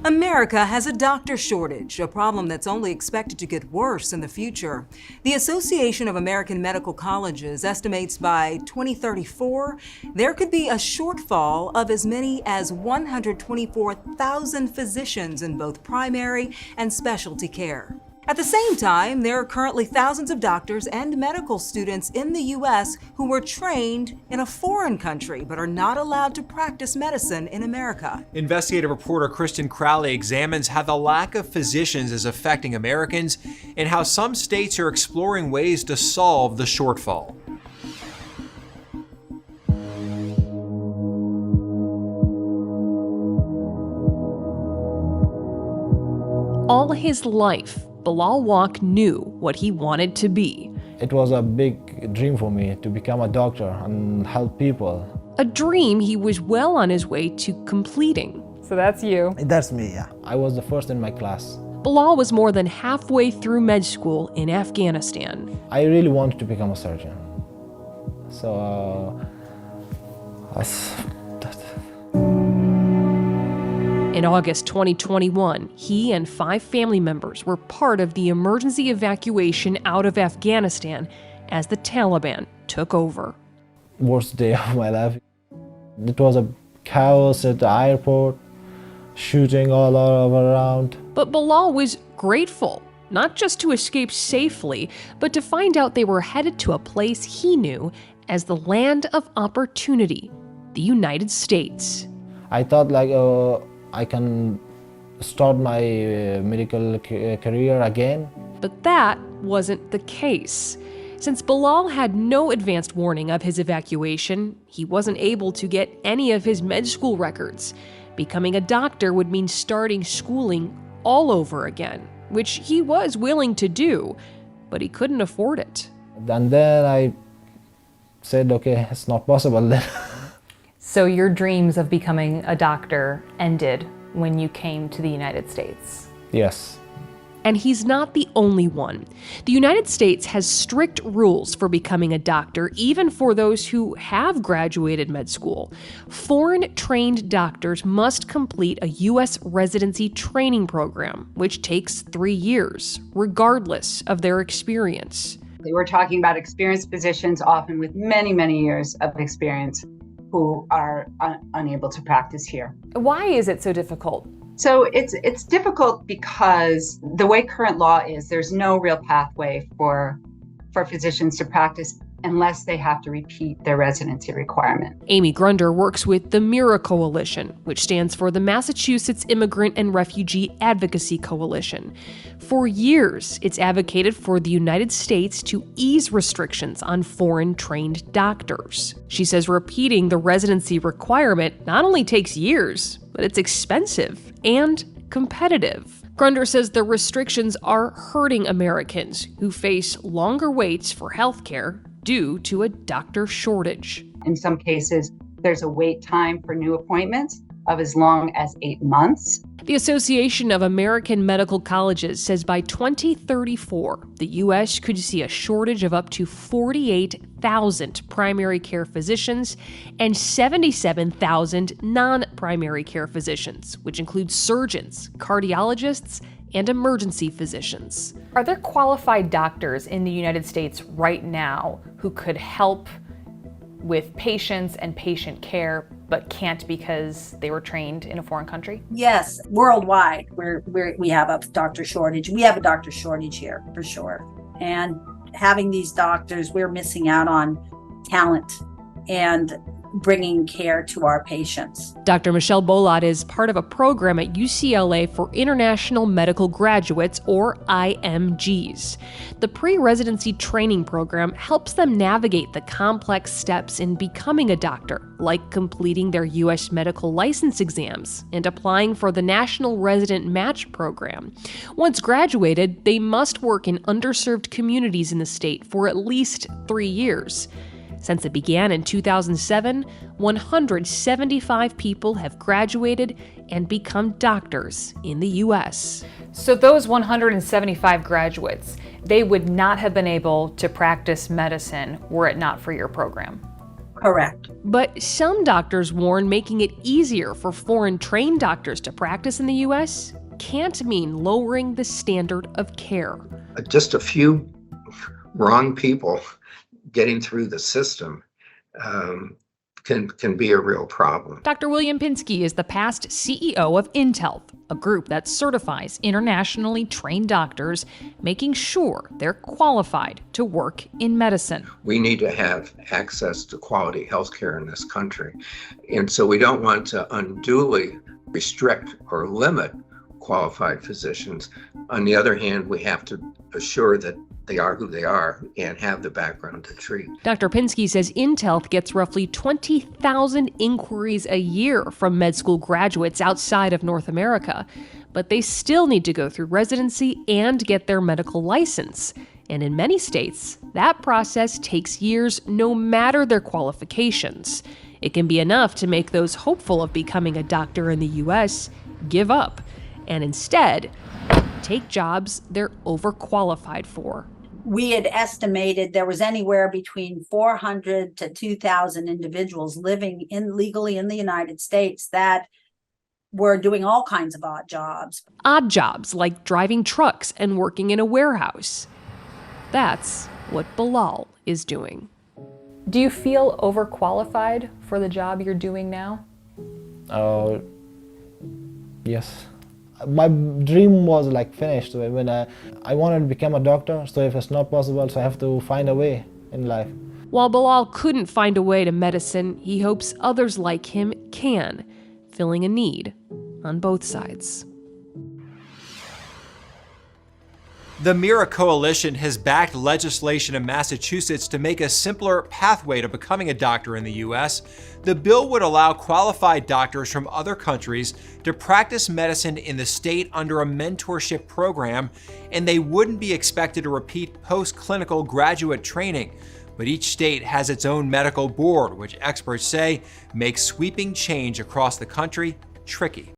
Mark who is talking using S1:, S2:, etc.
S1: America has a doctor shortage, a problem that's only expected to get worse in the future. The Association of American Medical Colleges estimates by 2034, there could be a shortfall of as many as 124,000 physicians in both primary and specialty care. At the same time, there are currently thousands of doctors and medical students in the U.S. who were trained in a foreign country but are not allowed to practice medicine in America.
S2: Investigative reporter Kristin Crowley examines how the lack of physicians is affecting Americans and how some states are exploring ways to solve the shortfall.
S3: All his life, Bilal Waq knew what he wanted to be.
S4: It was a big dream for me to become a doctor and help people.
S3: A dream he was well on his way to completing.
S5: So that's you.
S4: That's me, yeah. I was the first in my class.
S3: Bilal was more than halfway through med school in Afghanistan.
S4: I really wanted to become a surgeon. So,
S3: In August 2021, he and 5 family members were part of the emergency evacuation out of Afghanistan as the Taliban took over.
S4: Worst day of my life. It was a chaos at the airport, shooting all around.
S3: But Bilal was grateful, not just to escape safely, but to find out they were headed to a place he knew as the land of opportunity, the United States.
S4: I thought I can start my medical career again.
S3: But that wasn't the case. Since Bilal had no advanced warning of his evacuation, he wasn't able to get any of his med school records. Becoming a doctor would mean starting schooling all over again, which he was willing to do, but he couldn't afford it.
S4: And then I said, okay, it's not possible then.
S5: So your dreams of becoming a doctor ended when you came to the United States?
S4: Yes.
S3: And he's not the only one. The United States has strict rules for becoming a doctor, even for those who have graduated med school. Foreign-trained doctors must complete a U.S. residency training program, which takes 3 years, regardless of their experience.
S6: We're talking about experienced physicians, often with many, many years of experience, who are unable to practice here.
S5: Why is it so difficult?
S6: So it's difficult because the way current law is, there's no real pathway for physicians to practice unless they have to repeat their residency requirement.
S3: Amy Grunder works with the MIRA Coalition, which stands for the Massachusetts Immigrant and Refugee Advocacy Coalition. For years, it's advocated for the United States to ease restrictions on foreign-trained doctors. She says repeating the residency requirement not only takes years, but it's expensive and competitive. Grunder says the restrictions are hurting Americans who face longer waits for healthcare due to a doctor shortage.
S6: In some cases, there's a wait time for new appointments of as long as 8 months.
S3: The Association of American Medical Colleges says by 2034, the U.S. could see a shortage of up to 48,000 primary care physicians and 77,000 non-primary care physicians, which includes surgeons, cardiologists, and emergency physicians.
S5: Are there qualified doctors in the United States right now who could help with patients and patient care, but can't because they were trained in a foreign country?
S7: Yes, worldwide, we have a doctor shortage. We have a doctor shortage here, for sure. And having these doctors, we're missing out on talent and bringing care to our patients.
S3: Dr. Michelle Bolad is part of a program at UCLA for International Medical Graduates, or IMGs. The pre-residency training program helps them navigate the complex steps in becoming a doctor, like completing their U.S. medical license exams and applying for the National Resident Match program. Once graduated, they must work in underserved communities in the state for at least 3 years. Since it began in 2007, 175 people have graduated and become doctors in the U.S.
S5: So those 175 graduates, they would not have been able to practice medicine were it not for your program.
S7: Correct.
S3: But some doctors warn making it easier for foreign-trained doctors to practice in the U.S. can't mean lowering the standard of care.
S8: Just a few wrong people getting through the system can be a real problem.
S3: Dr. William Pinsky is the past CEO of Intel, a group that certifies internationally trained doctors, making sure they're qualified to work in medicine.
S8: We need to have access to quality health care in this country. And so we don't want to unduly restrict or limit qualified physicians. On the other hand, we have to assure that they are who they are and have the background to treat.
S3: Dr. Pinsky says Intel gets roughly 20,000 inquiries a year from med school graduates outside of North America, but they still need to go through residency and get their medical license. And in many states, that process takes years no matter their qualifications. It can be enough to make those hopeful of becoming a doctor in the U.S. give up and instead take jobs they're overqualified for.
S7: We had estimated there was anywhere between 400 to 2,000 individuals living legally in the United States that were doing all kinds of odd jobs.
S3: Odd jobs like driving trucks and working in a warehouse. That's what Bilal is doing.
S5: Do you feel overqualified for the job you're doing now?
S4: Yes. My dream was like finished when I wanted to become a doctor, so if it's not possible, so I have to find a way in life.
S3: While Bilal couldn't find a way to medicine, he hopes others like him can, filling a need on both sides.
S2: The Mira Coalition has backed legislation in Massachusetts to make a simpler pathway to becoming a doctor in the U.S. The bill would allow qualified doctors from other countries to practice medicine in the state under a mentorship program, and they wouldn't be expected to repeat post-clinical graduate training. But each state has its own medical board, which experts say makes sweeping change across the country tricky.